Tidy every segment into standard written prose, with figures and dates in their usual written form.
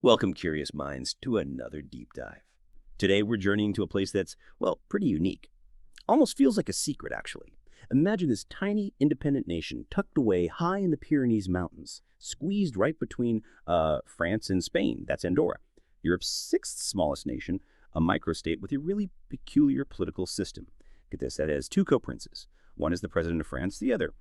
Welcome, curious minds, to another deep dive. Today, we're journeying to a place that's, well, pretty unique. Almost feels like a secret, actually. Imagine this tiny, independent nation tucked away high in the Pyrenees Mountains, squeezed right between France and Spain. That's Andorra. Europe's sixth smallest nation, a microstate with a really peculiar political system. Get this, that has two co-princes. One is the president of France, the other,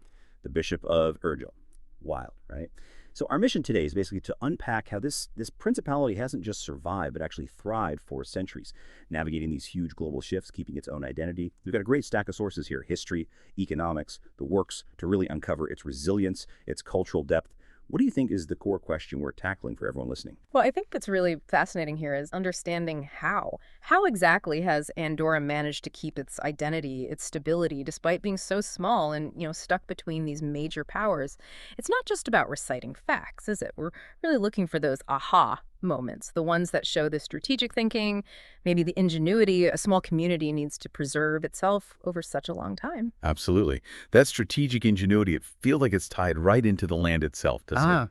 the Bishop of Urgell. Wild, right? So our mission today is basically to unpack how this principality hasn't just survived, but actually thrived for centuries, navigating these huge global shifts, keeping its own identity. We've got a great stack of sources here: history, economics, the works, to really uncover its resilience, its cultural depth. What do you think is the core question we're tackling for everyone listening? Well, I think what's really fascinating here is understanding how. How exactly has Andorra managed to keep its identity, its stability, despite being so small and, stuck between these major powers? It's not just about reciting facts, is it? We're really looking for those aha moments, the ones that show the strategic thinking, maybe the ingenuity a small community needs to preserve itself over such a long time. Absolutely. That strategic ingenuity, it feels like it's tied right into the land itself, doesn't it?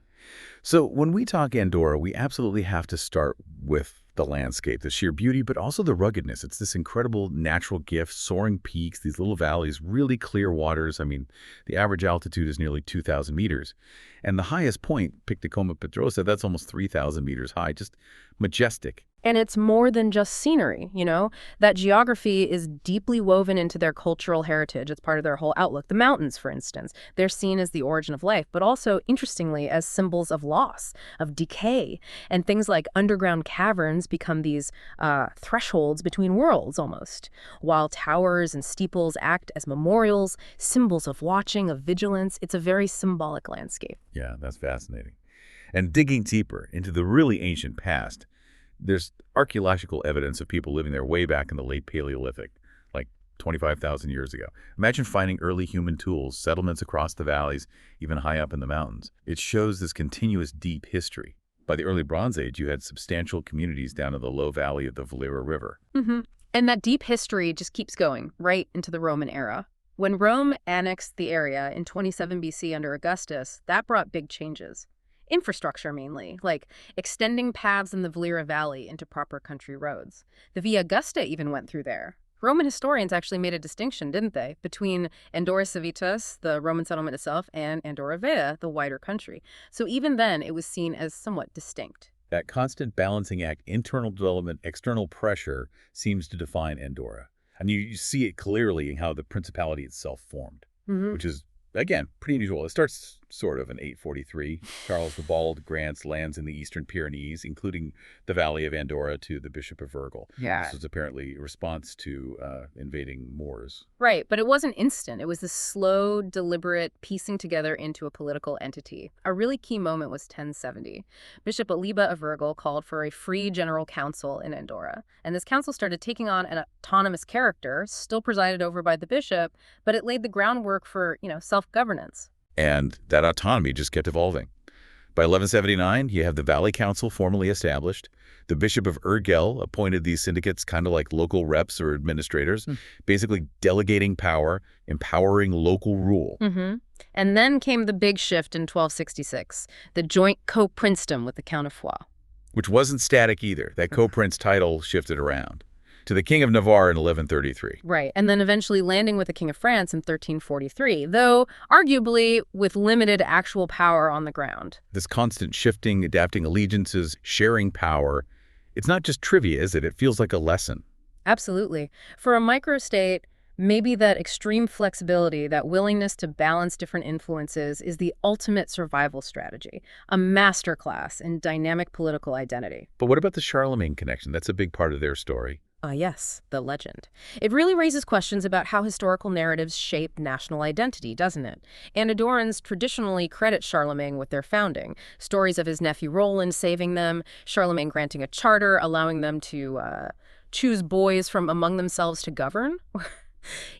So when we talk Andorra, we absolutely have to start with the landscape, the sheer beauty, but also the ruggedness. It's this incredible natural gift, soaring peaks, these little valleys, really clear waters. I mean, the average altitude is nearly 2,000 meters. And the highest point, Pictacoma Pedrosa, that's almost 3,000 meters high, just majestic. And it's more than just scenery. That geography is deeply woven into their cultural heritage. It's part of their whole outlook. The mountains, for instance, they're seen as the origin of life, but also, interestingly, as symbols of loss, of decay. And things like underground caverns become these thresholds between worlds, almost, while towers and steeples act as memorials, symbols of watching, of vigilance. It's a very symbolic landscape. Yeah, that's fascinating. And digging deeper into the really ancient past, there's archaeological evidence of people living there way back in the late Paleolithic, like 25,000 years ago. Imagine finding early human tools, settlements across the valleys, even high up in the mountains. It shows this continuous deep history. By the early Bronze Age, you had substantial communities down in the low valley of the Valera River. And that deep history just keeps going right into the Roman era. When Rome annexed the area in 27 BC under Augustus, that brought big changes. Infrastructure mainly, like extending paths in the Valera Valley into proper country roads. The Via Augusta even went through there. Roman historians actually made a distinction, didn't they, between Andorra Civitas, the Roman settlement itself, and Andorra Vella, the wider country. So even then, it was seen as somewhat distinct. That constant balancing act, internal development, external pressure, seems to define Andorra. And you see it clearly in how the principality itself formed, which is, again, pretty unusual. It starts sort of in 843. Charles the Bald grants lands in the eastern Pyrenees, including the Valley of Andorra, to the Bishop of Urgell. Yeah. This was apparently a response to invading Moors. Right, but it wasn't instant. It was this slow, deliberate piecing together into a political entity. A really key moment was 1070. Bishop of Urgell called for a free general council in Andorra, and this council started taking on an autonomous character, still presided over by the bishop, but it laid the groundwork for, self-governance. And that autonomy just kept evolving. By 1179, you have the Valley Council formally established. The Bishop of Urgell appointed these syndicates kind of like local reps or administrators, basically delegating power, empowering local rule. And then came the big shift in 1266, the joint co-princedom with the Count of Foix. Which wasn't static either. That co-prince title shifted around to the King of Navarre in 1133. Right, and then eventually landing with the King of France in 1343, though arguably with limited actual power on the ground. This constant shifting, adapting allegiances, sharing power, it's not just trivia, is it? It feels like a lesson. Absolutely. For a microstate, maybe that extreme flexibility, that willingness to balance different influences is the ultimate survival strategy, a masterclass in dynamic political identity. But what about the Charlemagne connection? That's a big part of their story. Yes, the legend. It really raises questions about how historical narratives shape national identity, doesn't it? Andorrans traditionally credit Charlemagne with their founding. Stories of his nephew Roland saving them, Charlemagne granting a charter, allowing them to choose boys from among themselves to govern.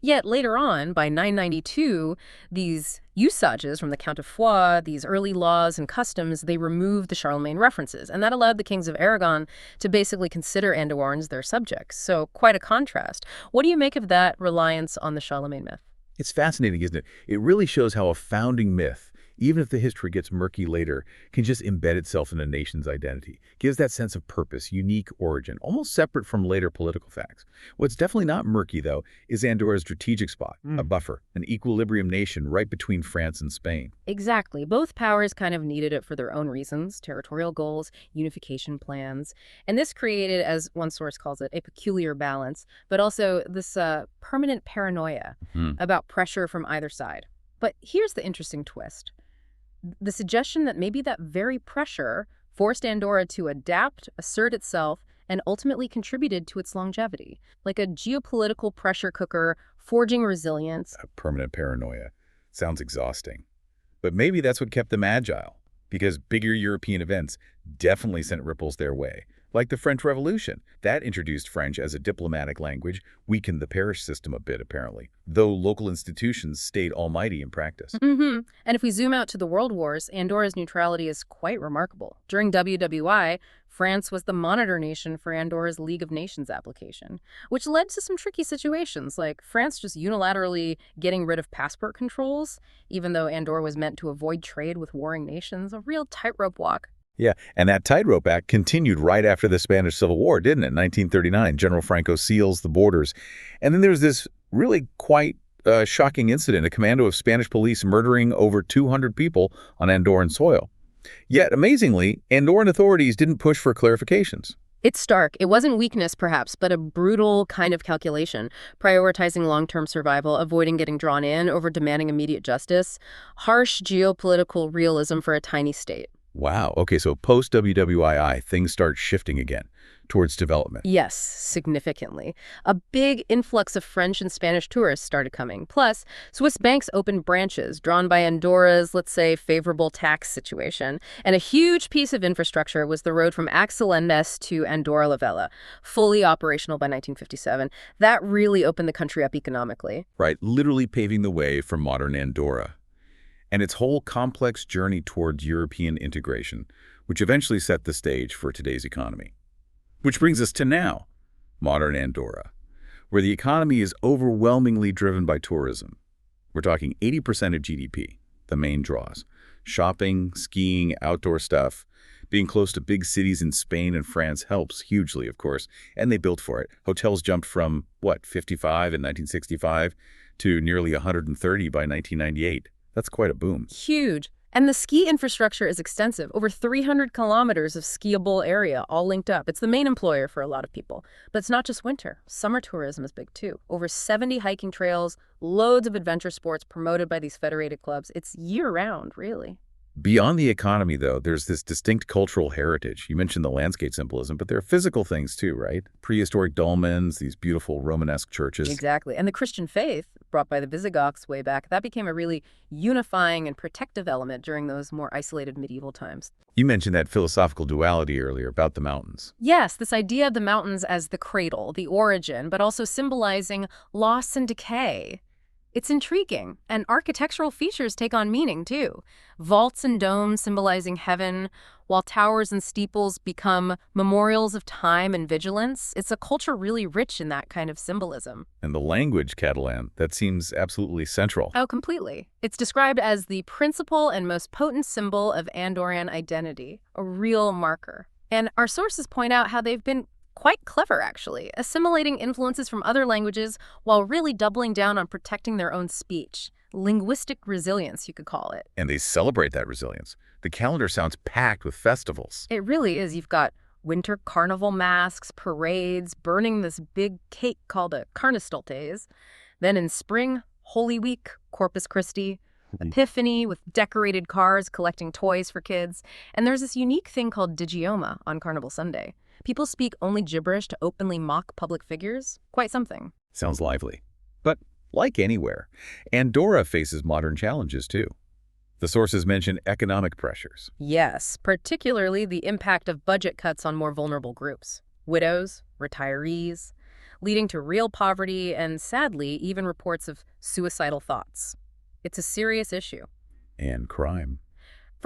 Yet later on, by 992, these usages from the Count of Foix, these early laws and customs, they removed the Charlemagne references, and that allowed the kings of Aragon to basically consider Andorrans their subjects. So quite a contrast. What do you make of that reliance on the Charlemagne myth? It's fascinating, isn't it? It really shows how a founding myth even if the history gets murky later, can just embed itself in a nation's identity. Gives that sense of purpose, unique origin, almost separate from later political facts. What's definitely not murky, though, is Andorra's strategic spot, a buffer, an equilibrium nation right between France and Spain. Exactly. Both powers kind of needed it for their own reasons, territorial goals, unification plans. And this created, as one source calls it, a peculiar balance, but also this permanent paranoia about pressure from either side. But here's the interesting twist. The suggestion that maybe that very pressure forced Andorra to adapt, assert itself, and ultimately contributed to its longevity, like a geopolitical pressure cooker forging resilience. A permanent paranoia. Sounds exhausting. But maybe that's what kept them agile, because bigger European events definitely sent ripples their way. Like the French Revolution. That introduced French as a diplomatic language, weakened the parish system a bit, apparently, though local institutions stayed almighty in practice. And if we zoom out to the World Wars, Andorra's neutrality is quite remarkable. During WWI, France was the monitor nation for Andorra's League of Nations application, which led to some tricky situations, like France just unilaterally getting rid of passport controls, even though Andorra was meant to avoid trade with warring nations, a real tightrope walk. Yeah, and that tightrope act continued right after the Spanish Civil War, didn't it? 1939, General Franco seals the borders. And then there's this really quite shocking incident, a commando of Spanish police murdering over 200 people on Andorran soil. Yet, amazingly, Andorran authorities didn't push for clarifications. It's stark. It wasn't weakness, perhaps, but a brutal kind of calculation, prioritizing long-term survival, avoiding getting drawn in over demanding immediate justice. Harsh geopolitical realism for a tiny state. Wow. Okay, so post-WWII, things start shifting again towards development. Yes, significantly. A big influx of French and Spanish tourists started coming. Plus, Swiss banks opened branches drawn by Andorra's, let's say, favorable tax situation. And a huge piece of infrastructure was the road from Axel-en-Metz to Andorra la Vella, fully operational by 1957. That really opened the country up economically. Right, literally paving the way for modern Andorra. And its whole complex journey towards European integration, which eventually set the stage for today's economy. Which brings us to now, modern Andorra, where the economy is overwhelmingly driven by tourism. We're talking 80% of GDP, the main draws. Shopping, skiing, outdoor stuff. Being close to big cities in Spain and France helps hugely, of course, and they built for it. Hotels jumped from, 55 in 1965 to nearly 130 by 1998. That's quite a boom. Huge. And the ski infrastructure is extensive. Over 300 kilometers of skiable area, all linked up. It's the main employer for a lot of people. But it's not just winter. Summer tourism is big, too. Over 70 hiking trails, loads of adventure sports promoted by these federated clubs. It's year-round, really. Beyond the economy, though, there's this distinct cultural heritage. You mentioned the landscape symbolism, but there are physical things, too, right? Prehistoric dolmens, these beautiful Romanesque churches. Exactly. And the Christian faith, brought by the Visigoths way back, that became a really unifying and protective element during those more isolated medieval times. You mentioned that philosophical duality earlier about the mountains. Yes, this idea of the mountains as the cradle, the origin, but also symbolizing loss and decay. It's intriguing, and architectural features take on meaning, too. Vaults and domes symbolizing heaven, while towers and steeples become memorials of time and vigilance. It's a culture really rich in that kind of symbolism. And the language, Catalan, that seems absolutely central. Oh, completely. It's described as the principal and most potent symbol of Andorran identity, a real marker. And our sources point out how they've been quite clever, actually, assimilating influences from other languages while really doubling down on protecting their own speech. Linguistic resilience, you could call it. And they celebrate that resilience. The calendar sounds packed with festivals. It really is. You've got winter carnival masks, parades, burning this big cake called a carnestoltes. Then in spring, Holy Week, Corpus Christi, Epiphany with decorated cars collecting toys for kids. And there's this unique thing called digioma on Carnival Sunday. People speak only gibberish to openly mock public figures. Quite something. Sounds lively. But like anywhere, Andorra faces modern challenges too. The sources mention economic pressures. Yes, particularly the impact of budget cuts on more vulnerable groups. Widows, retirees, leading to real poverty and, sadly, even reports of suicidal thoughts. It's a serious issue. And crime.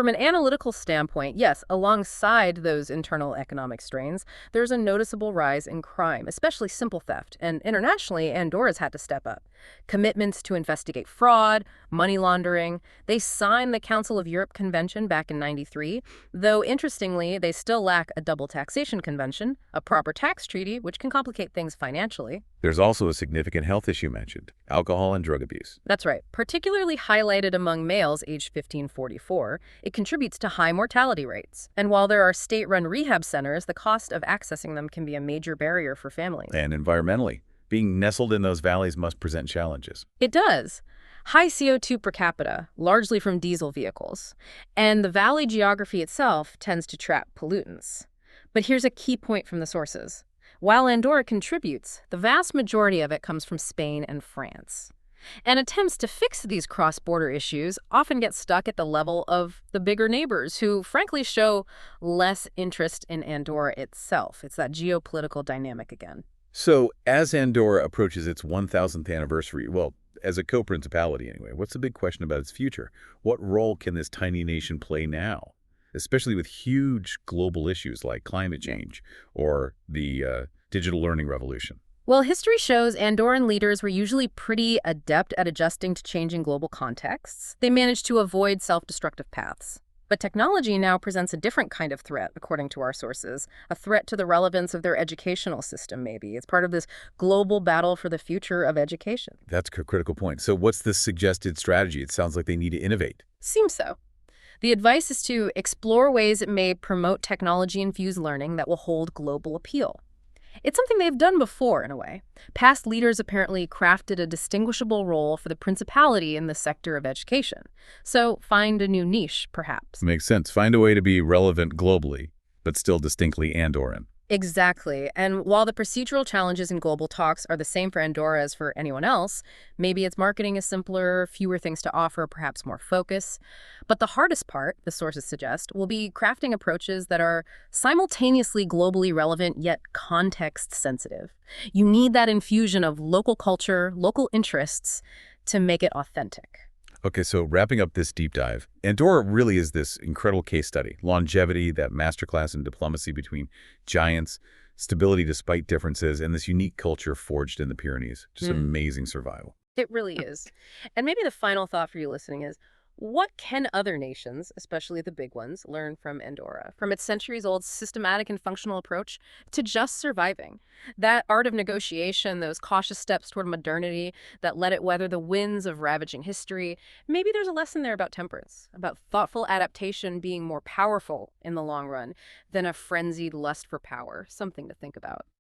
From an analytical standpoint, yes, alongside those internal economic strains, there's a noticeable rise in crime, especially simple theft. And internationally, Andorra's had to step up. Commitments to investigate fraud, money laundering. They signed the Council of Europe Convention back in '93, though interestingly, they still lack a double taxation convention, a proper tax treaty, which can complicate things financially. There's also a significant health issue mentioned, alcohol and drug abuse. That's right. Particularly highlighted among males aged 15-44, it contributes to high mortality rates. And while there are state-run rehab centers, the cost of accessing them can be a major barrier for families. And environmentally, being nestled in those valleys must present challenges. It does. High CO2 per capita, largely from diesel vehicles. And the valley geography itself tends to trap pollutants. But here's a key point from the sources. While Andorra contributes, the vast majority of it comes from Spain and France. And attempts to fix these cross-border issues often get stuck at the level of the bigger neighbors who, frankly, show less interest in Andorra itself. It's that geopolitical dynamic again. So, as Andorra approaches its 1,000th anniversary, well, as a co-principality anyway, what's the big question about its future? What role can this tiny nation play now, especially with huge global issues like climate change or the digital learning revolution? Well, history shows Andorran leaders were usually pretty adept at adjusting to changing global contexts. They managed to avoid self-destructive paths. But technology now presents a different kind of threat, according to our sources, a threat to the relevance of their educational system, maybe. It's part of this global battle for the future of education. That's a critical point. So what's the suggested strategy? It sounds like they need to innovate. Seems so. The advice is to explore ways it may promote technology-infused learning that will hold global appeal. It's something they've done before, in a way. Past leaders apparently crafted a distinguishable role for the principality in the sector of education. So find a new niche, perhaps. Makes sense. Find a way to be relevant globally, but still distinctly Andorran. Exactly. And while the procedural challenges in global talks are the same for Andorra as for anyone else, maybe its marketing is simpler, fewer things to offer, perhaps more focus. But the hardest part, the sources suggest, will be crafting approaches that are simultaneously globally relevant yet context sensitive. You need that infusion of local culture, local interests to make it authentic. Okay, so wrapping up this deep dive, Andorra really is this incredible case study. Longevity, that masterclass in diplomacy between giants, stability despite differences, and this unique culture forged in the Pyrenees. Just amazing survival. It really is. And maybe the final thought for you listening is, what can other nations, especially the big ones, learn from Andorra, from its centuries-old systematic and functional approach to just surviving? That art of negotiation, those cautious steps toward modernity that let it weather the winds of ravaging history, maybe there's a lesson there about temperance, about thoughtful adaptation being more powerful in the long run than a frenzied lust for power. Something to think about.